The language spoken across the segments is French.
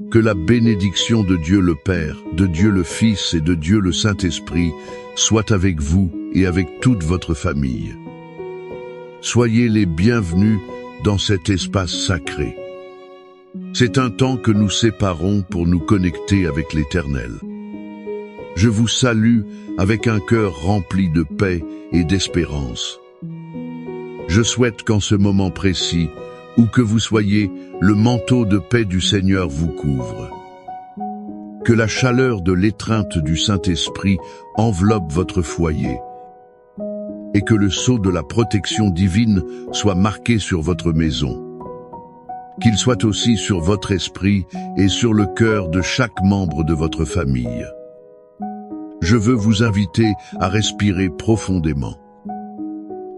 Que la bénédiction de Dieu le Père, de Dieu le Fils et de Dieu le Saint-Esprit soit avec vous et avec toute votre famille. Soyez les bienvenus dans cet espace sacré. C'est un temps que nous séparons pour nous connecter avec l'Éternel. Je vous salue avec un cœur rempli de paix et d'espérance. Je souhaite qu'en ce moment précis, où que vous soyez, le manteau de paix du Seigneur vous couvre. Que la chaleur de l'étreinte du Saint-Esprit enveloppe votre foyer et que le sceau de la protection divine soit marqué sur votre maison. Qu'il soit aussi sur votre esprit et sur le cœur de chaque membre de votre famille. Je veux vous inviter à respirer profondément.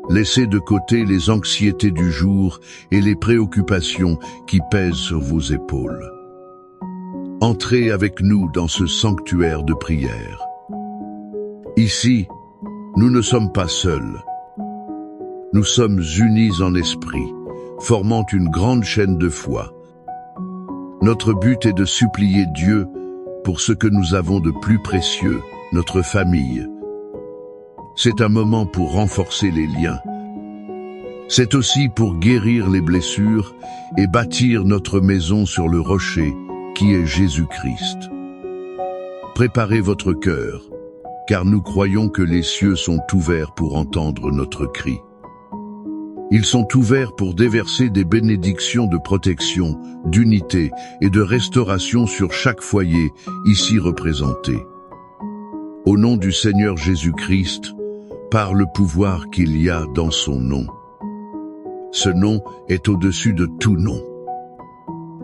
Laissez de côté les anxiétés du jour et les préoccupations qui pèsent sur vos épaules. Entrez avec nous dans ce sanctuaire de prière. Ici, nous ne sommes pas seuls. Nous sommes unis en esprit, formant une grande chaîne de foi. Notre but est de supplier Dieu pour ce que nous avons de plus précieux, notre famille. C'est un moment pour renforcer les liens. C'est aussi pour guérir les blessures et bâtir notre maison sur le rocher qui est Jésus-Christ. Préparez votre cœur, car nous croyons que les cieux sont ouverts pour entendre notre cri. Ils sont ouverts pour déverser des bénédictions de protection, d'unité et de restauration sur chaque foyer ici représenté. Au nom du Seigneur Jésus-Christ, par le pouvoir qu'il y a dans son nom. Ce nom est au-dessus de tout nom.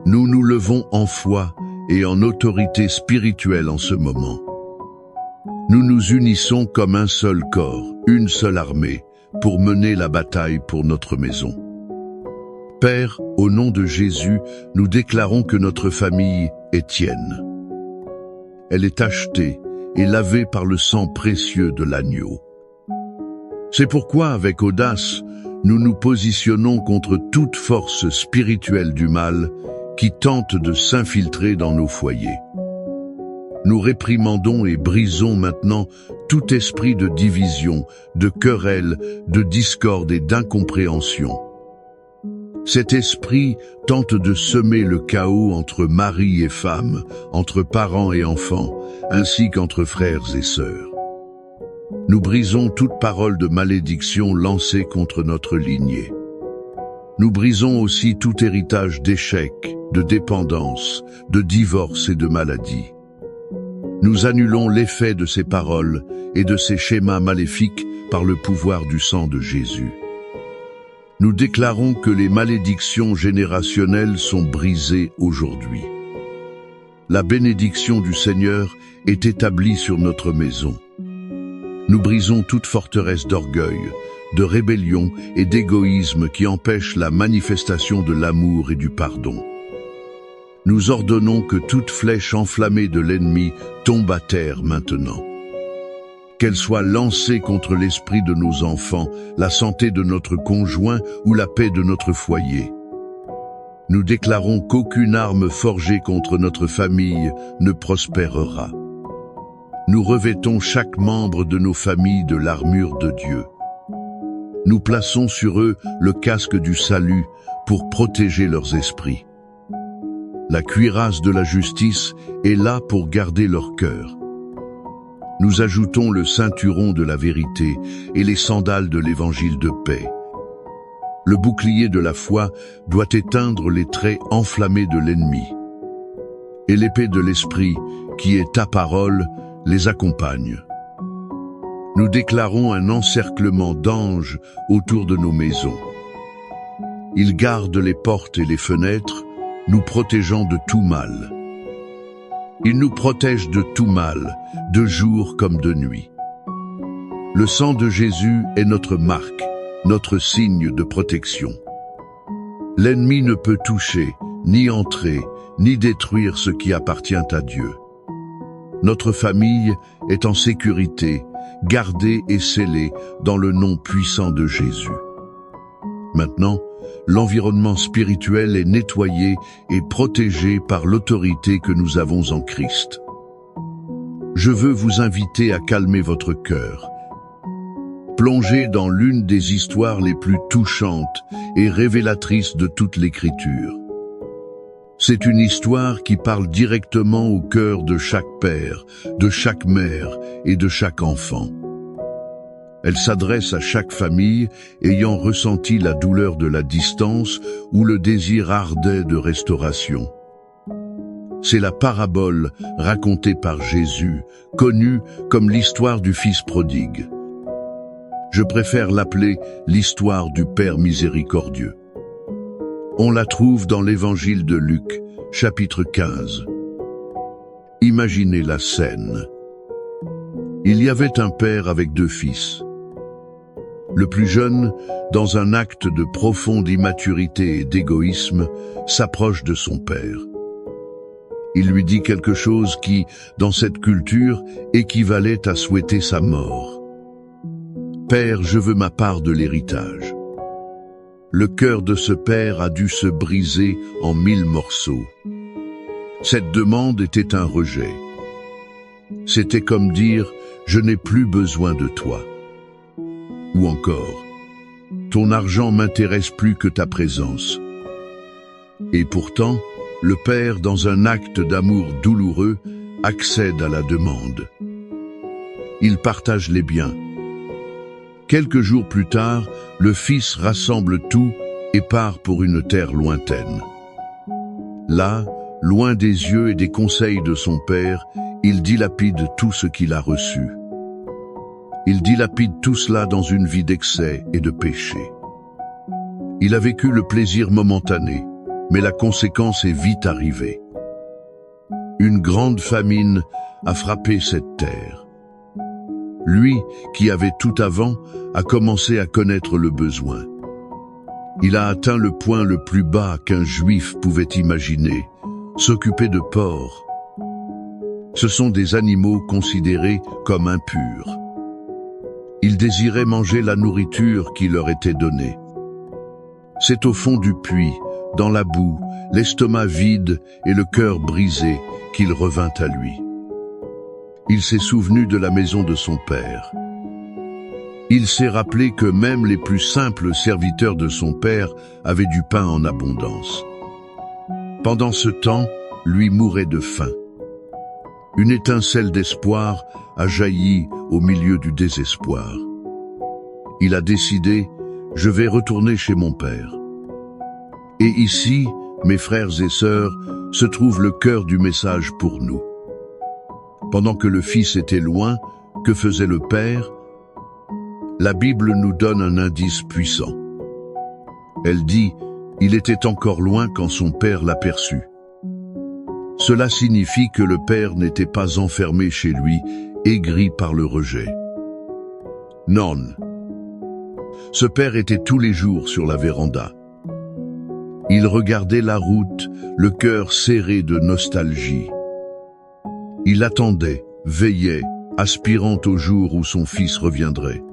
Nous nous levons en foi et en autorité spirituelle en ce moment. Nous nous unissons comme un seul corps, une seule armée, pour mener la bataille pour notre maison. Père, au nom de Jésus, nous déclarons que notre famille est tienne. Elle est achetée et lavée par le sang précieux de l'agneau. C'est pourquoi, avec audace, nous nous positionnons contre toute force spirituelle du mal qui tente de s'infiltrer dans nos foyers. Nous réprimandons et brisons maintenant tout esprit de division, de querelle, de discorde et d'incompréhension. Cet esprit tente de semer le chaos entre mari et femme, entre parents et enfants, ainsi qu'entre frères et sœurs. Nous brisons toute parole de malédiction lancée contre notre lignée. Nous brisons aussi tout héritage d'échec, de dépendance, de divorce et de maladie. Nous annulons l'effet de ces paroles et de ces schémas maléfiques par le pouvoir du sang de Jésus. Nous déclarons que les malédictions générationnelles sont brisées aujourd'hui. La bénédiction du Seigneur est établie sur notre maison. Nous brisons toute forteresse d'orgueil, de rébellion et d'égoïsme qui empêche la manifestation de l'amour et du pardon. Nous ordonnons que toute flèche enflammée de l'ennemi tombe à terre maintenant. Qu'elle soit lancée contre l'esprit de nos enfants, la santé de notre conjoint ou la paix de notre foyer. Nous déclarons qu'aucune arme forgée contre notre famille ne prospérera. Nous revêtons chaque membre de nos familles de l'armure de Dieu. Nous plaçons sur eux le casque du salut pour protéger leurs esprits. La cuirasse de la justice est là pour garder leur cœur. Nous ajoutons le ceinturon de la vérité et les sandales de l'évangile de paix. Le bouclier de la foi doit éteindre les traits enflammés de l'ennemi. Et l'épée de l'esprit, qui est ta parole, les accompagne. Nous déclarons un encerclement d'anges autour de nos maisons. Ils gardent les portes et les fenêtres, nous protégeant de tout mal. Ils nous protègent de tout mal, de jour comme de nuit. Le sang de Jésus est notre marque, notre signe de protection. L'ennemi ne peut toucher, ni entrer, ni détruire ce qui appartient à Dieu. Notre famille est en sécurité, gardée et scellée dans le nom puissant de Jésus. Maintenant, l'environnement spirituel est nettoyé et protégé par l'autorité que nous avons en Christ. Je veux vous inviter à calmer votre cœur. Plongez dans l'une des histoires les plus touchantes et révélatrices de toute l'Écriture. C'est une histoire qui parle directement au cœur de chaque père, de chaque mère et de chaque enfant. Elle s'adresse à chaque famille ayant ressenti la douleur de la distance ou le désir ardent de restauration. C'est la parabole racontée par Jésus, connue comme l'histoire du Fils prodigue. Je préfère l'appeler l'histoire du Père miséricordieux. On la trouve dans l'Évangile de Luc, chapitre 15. Imaginez la scène. Il y avait un père avec 2 fils. Le plus jeune, dans un acte de profonde immaturité et d'égoïsme, s'approche de son père. Il lui dit quelque chose qui, dans cette culture, équivalait à souhaiter sa mort. « Père, je veux ma part de l'héritage. » Le cœur de ce père a dû se briser en 1000 morceaux. Cette demande était un rejet. C'était comme dire « Je n'ai plus besoin de toi ». Ou encore « Ton argent m'intéresse plus que ta présence ». Et pourtant, le père, dans un acte d'amour douloureux, accède à la demande. Il partage les biens. Quelques jours plus tard, le fils rassemble tout et part pour une terre lointaine. Là, loin des yeux et des conseils de son père, il dilapide tout ce qu'il a reçu. Il dilapide tout cela dans une vie d'excès et de péché. Il a vécu le plaisir momentané, mais la conséquence est vite arrivée. Une grande famine a frappé cette terre. Lui, qui avait tout avant, a commencé à connaître le besoin. Il a atteint le point le plus bas qu'un juif pouvait imaginer, s'occuper de porcs. Ce sont des animaux considérés comme impurs. Il désirait manger la nourriture qui leur était donnée. C'est au fond du puits, dans la boue, l'estomac vide et le cœur brisé, qu'il revint à lui. Il s'est souvenu de la maison de son père. Il s'est rappelé que même les plus simples serviteurs de son père avaient du pain en abondance. Pendant ce temps, lui mourait de faim. Une étincelle d'espoir a jailli au milieu du désespoir. Il a décidé « Je vais retourner chez mon père ». Et ici, mes frères et sœurs, se trouve le cœur du message pour nous. Pendant que le Fils était loin, que faisait le Père? La Bible nous donne un indice puissant. Elle dit « Il était encore loin quand son Père l'aperçut ». Cela signifie que le Père n'était pas enfermé chez lui, aigri par le rejet. Non. Ce Père était tous les jours sur la véranda. Il regardait la route, le cœur serré de nostalgie. Il attendait, veillait, aspirant au jour où son fils reviendrait.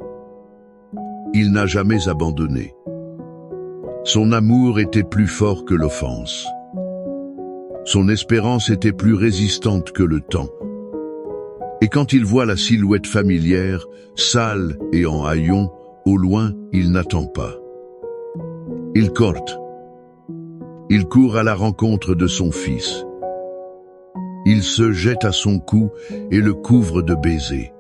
Il n'a jamais abandonné. Son amour était plus fort que l'offense. Son espérance était plus résistante que le temps. Et quand il voit la silhouette familière, sale et en haillons, au loin, il n'attend pas. Il court. Il court à la rencontre de son fils. Il se jette à son cou et le couvre de baisers.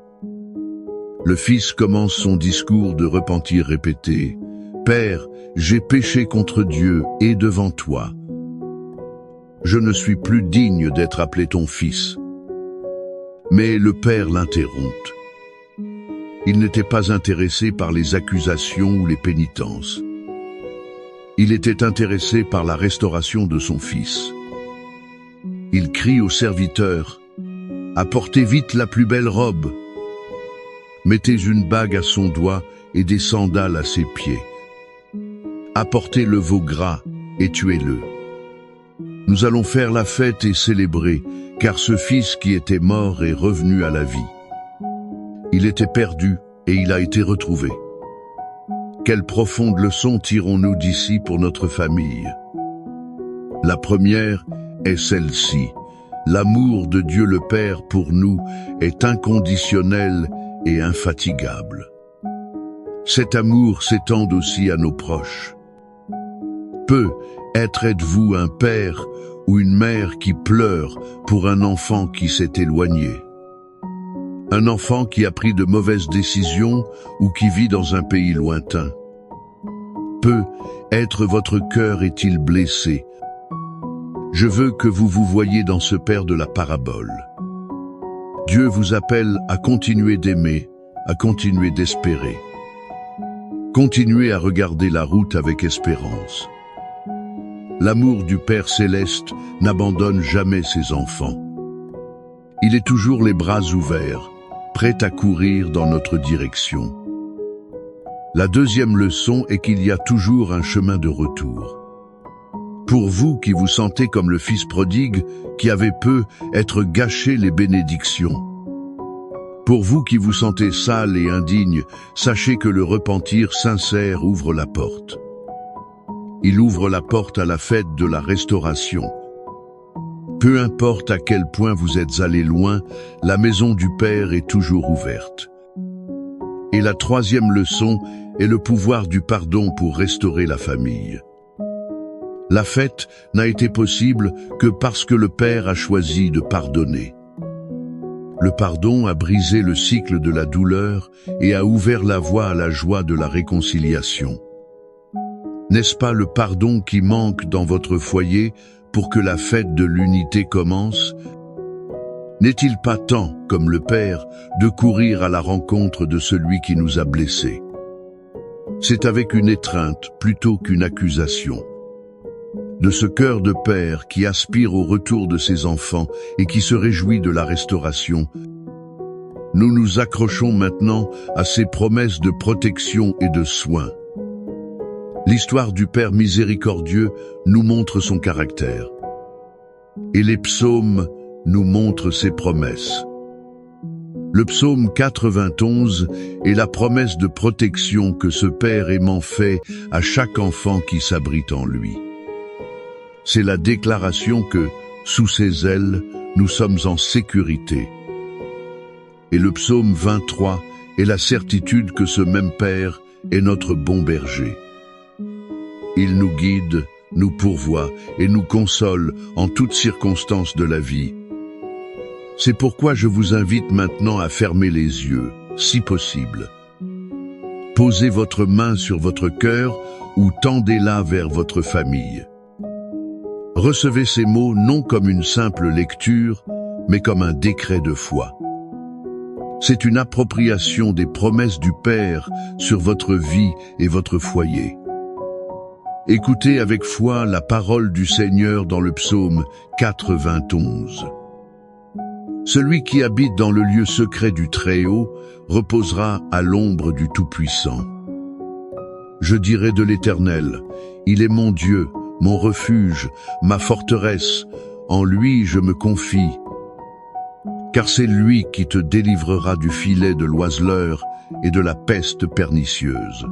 Le fils commence son discours de repentir répété. « Père, j'ai péché contre Dieu et devant toi. Je ne suis plus digne d'être appelé ton fils. » Mais le père l'interrompt. Il n'était pas intéressé par les accusations ou les pénitences. Il était intéressé par la restauration de son fils. Il crie au serviteur « Apportez vite la plus belle robe. Mettez une bague à son doigt et des sandales à ses pieds. Apportez le veau gras et tuez-le. Nous allons faire la fête et célébrer, car ce fils qui était mort est revenu à la vie. Il était perdu et il a été retrouvé. » Quelle profonde leçon tirons-nous d'ici pour notre famille? La première est celle-ci. L'amour de Dieu le Père pour nous est inconditionnel et infatigable. Cet amour s'étend aussi à nos proches. Peut-être êtes-vous un père ou une mère qui pleure pour un enfant qui s'est éloigné. Un enfant qui a pris de mauvaises décisions ou qui vit dans un pays lointain. Peut-être votre cœur est-il blessé. Je veux que vous vous voyiez dans ce père de la parabole. Dieu vous appelle à continuer d'aimer, à continuer d'espérer. Continuez à regarder la route avec espérance. L'amour du Père Céleste n'abandonne jamais ses enfants. Il est toujours les bras ouverts, prêt à courir dans notre direction. La deuxième leçon est qu'il y a toujours un chemin de retour. Pour vous qui vous sentez comme le fils prodigue, qui avait peut-être gâché les bénédictions. Pour vous qui vous sentez sale et indigne, sachez que le repentir sincère ouvre la porte. Il ouvre la porte à la fête de la restauration. Peu importe à quel point vous êtes allé loin, la maison du Père est toujours ouverte. Et la troisième leçon est le pouvoir du pardon pour restaurer la famille. La fête n'a été possible que parce que le Père a choisi de pardonner. Le pardon a brisé le cycle de la douleur et a ouvert la voie à la joie de la réconciliation. N'est-ce pas le pardon qui manque dans votre foyer pour que la fête de l'unité commence? N'est-il pas temps, comme le Père, de courir à la rencontre de celui qui nous a blessés? C'est avec une étreinte plutôt qu'une accusation. De ce cœur de père qui aspire au retour de ses enfants et qui se réjouit de la restauration, nous nous accrochons maintenant à ses promesses de protection et de soin. L'histoire du Père miséricordieux nous montre son caractère. Et les psaumes nous montrent ses promesses. Le psaume 91 est la promesse de protection que ce Père aimant fait à chaque enfant qui s'abrite en lui. C'est la déclaration que, sous ses ailes, nous sommes en sécurité. Et le psaume 23 est la certitude que ce même Père est notre bon berger. Il nous guide, nous pourvoit et nous console en toutes circonstances de la vie. C'est pourquoi je vous invite maintenant à fermer les yeux, si possible. Posez votre main sur votre cœur ou tendez-la vers votre famille. Recevez ces mots non comme une simple lecture, mais comme un décret de foi. C'est une appropriation des promesses du Père sur votre vie et votre foyer. Écoutez avec foi la parole du Seigneur dans le psaume 91. Celui qui habite dans le lieu secret du Très-Haut reposera à l'ombre du Tout-Puissant. Je dirai de l'Éternel, il est mon Dieu, mon refuge, ma forteresse, en lui je me confie. Car c'est lui qui te délivrera du filet de l'oiseleur et de la peste pernicieuse.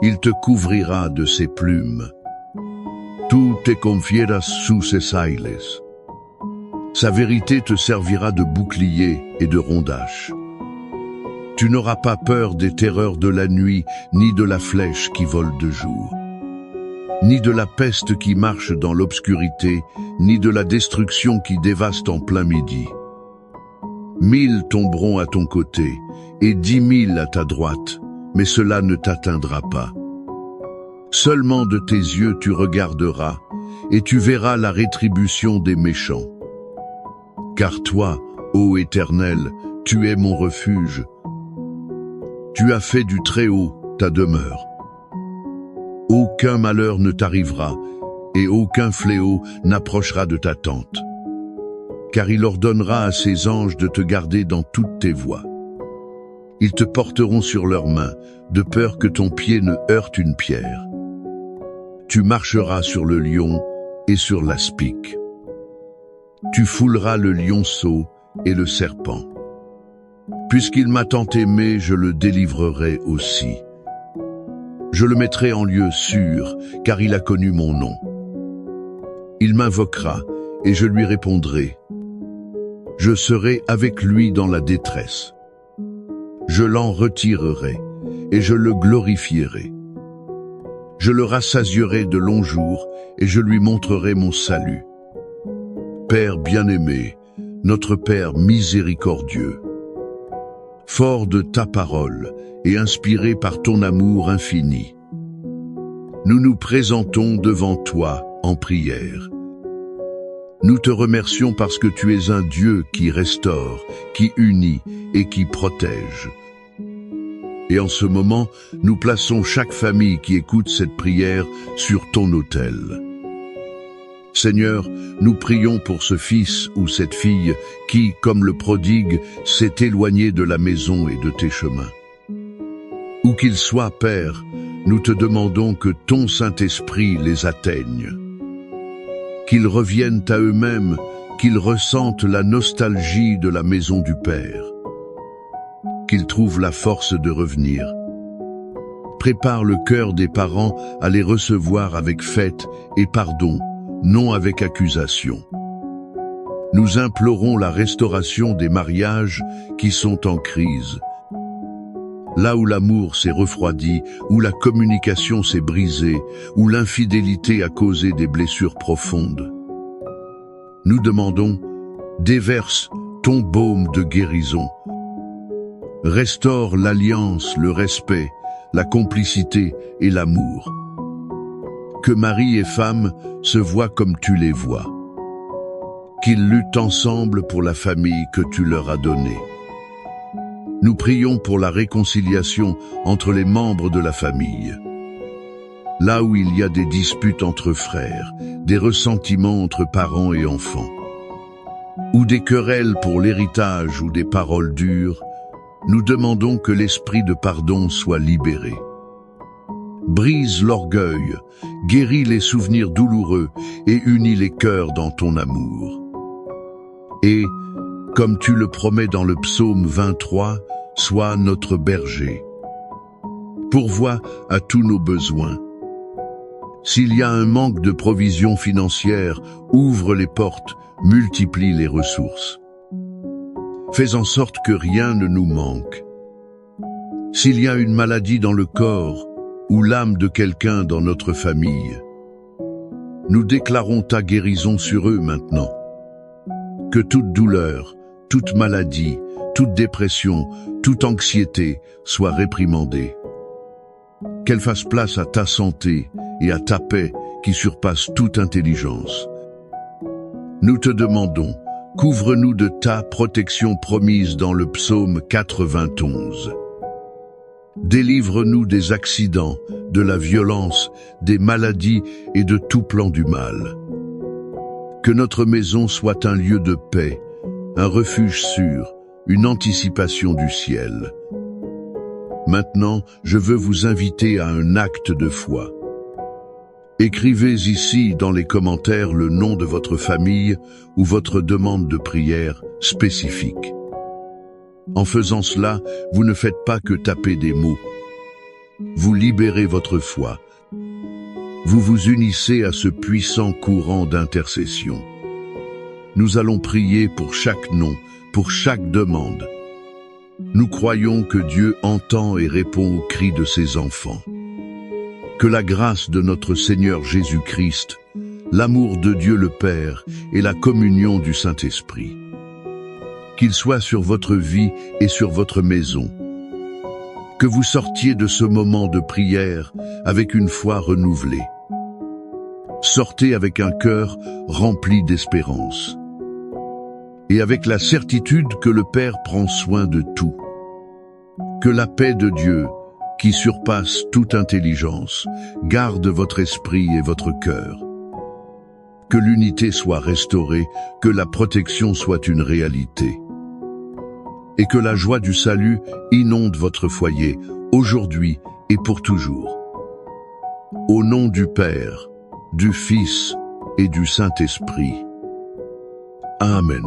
Il te couvrira de ses plumes. Tu te confieras sous ses ailes. Sa vérité te servira de bouclier et de rondache. Tu n'auras pas peur des terreurs de la nuit, ni de la flèche qui vole de jour, ni de la peste qui marche dans l'obscurité, ni de la destruction qui dévaste en plein midi. 1000 tomberont à ton côté, et 10 000 à ta droite, mais cela ne t'atteindra pas. Seulement de tes yeux tu regarderas, et tu verras la rétribution des méchants. Car toi, ô Éternel, tu es mon refuge. Tu as fait du Très-Haut ta demeure. Aucun malheur ne t'arrivera, et aucun fléau n'approchera de ta tente. Car il ordonnera à ses anges de te garder dans toutes tes voies. Ils te porteront sur leurs mains, de peur que ton pied ne heurte une pierre. Tu marcheras sur le lion et sur l'aspic. Tu fouleras le lionceau et le serpent. Puisqu'il m'a tant aimé, je le délivrerai aussi. Je le mettrai en lieu sûr, car il a connu mon nom. Il m'invoquera, et je lui répondrai. Je serai avec lui dans la détresse. Je l'en retirerai, et je le glorifierai. Je le rassasierai de longs jours, et je lui montrerai mon salut. Père bien-aimé, notre Père miséricordieux, fort de ta parole et inspiré par ton amour infini, nous nous présentons devant toi en prière. Nous te remercions parce que tu es un Dieu qui restaure, qui unit et qui protège. Et en ce moment, nous plaçons chaque famille qui écoute cette prière sur ton autel. Seigneur, nous prions pour ce fils ou cette fille qui, comme le prodigue, s'est éloigné de la maison et de tes chemins. Où qu'il soit, Père, nous te demandons que ton Saint-Esprit les atteigne. Qu'ils reviennent à eux-mêmes, qu'ils ressentent la nostalgie de la maison du Père. Qu'ils trouvent la force de revenir. Prépare le cœur des parents à les recevoir avec fête et pardon, non avec accusation. Nous implorons la restauration des mariages qui sont en crise. Là où l'amour s'est refroidi, où la communication s'est brisée, où l'infidélité a causé des blessures profondes. Nous demandons, déverse ton baume de guérison. Restaure l'alliance, le respect, la complicité et l'amour. Que mari et femme se voient comme tu les vois. Qu'ils luttent ensemble pour la famille que tu leur as donnée. Nous prions pour la réconciliation entre les membres de la famille. Là où il y a des disputes entre frères, des ressentiments entre parents et enfants, ou des querelles pour l'héritage ou des paroles dures, nous demandons que l'esprit de pardon soit libéré. Brise l'orgueil, guéris les souvenirs douloureux et unis les cœurs dans ton amour. Et, comme tu le promets dans le psaume 23, sois notre berger. Pourvois à tous nos besoins. S'il y a un manque de provisions financières, ouvre les portes, multiplie les ressources. Fais en sorte que rien ne nous manque. S'il y a une maladie dans le corps, ou l'âme de quelqu'un dans notre famille, nous déclarons ta guérison sur eux maintenant. Que toute douleur, toute maladie, toute dépression, toute anxiété soit réprimandée. Qu'elle fasse place à ta santé et à ta paix qui surpasse toute intelligence. Nous te demandons, couvre-nous de ta protection promise dans le psaume 91. Délivre-nous des accidents, de la violence, des maladies et de tout plan du mal. Que notre maison soit un lieu de paix, un refuge sûr, une anticipation du ciel. Maintenant, je veux vous inviter à un acte de foi. Écrivez ici dans les commentaires le nom de votre famille ou votre demande de prière spécifique. En faisant cela, vous ne faites pas que taper des mots. Vous libérez votre foi. Vous vous unissez à ce puissant courant d'intercession. Nous allons prier pour chaque nom, pour chaque demande. Nous croyons que Dieu entend et répond aux cris de ses enfants. Que la grâce de notre Seigneur Jésus-Christ, l'amour de Dieu le Père et la communion du Saint-Esprit, qu'il soit sur votre vie et sur votre maison. Que vous sortiez de ce moment de prière avec une foi renouvelée. Sortez avec un cœur rempli d'espérance. Et avec la certitude que le Père prend soin de tout. Que la paix de Dieu, qui surpasse toute intelligence, garde votre esprit et votre cœur. Que l'unité soit restaurée, que la protection soit une réalité. Et que la joie du salut inonde votre foyer, aujourd'hui et pour toujours. Au nom du Père, du Fils et du Saint-Esprit. Amen.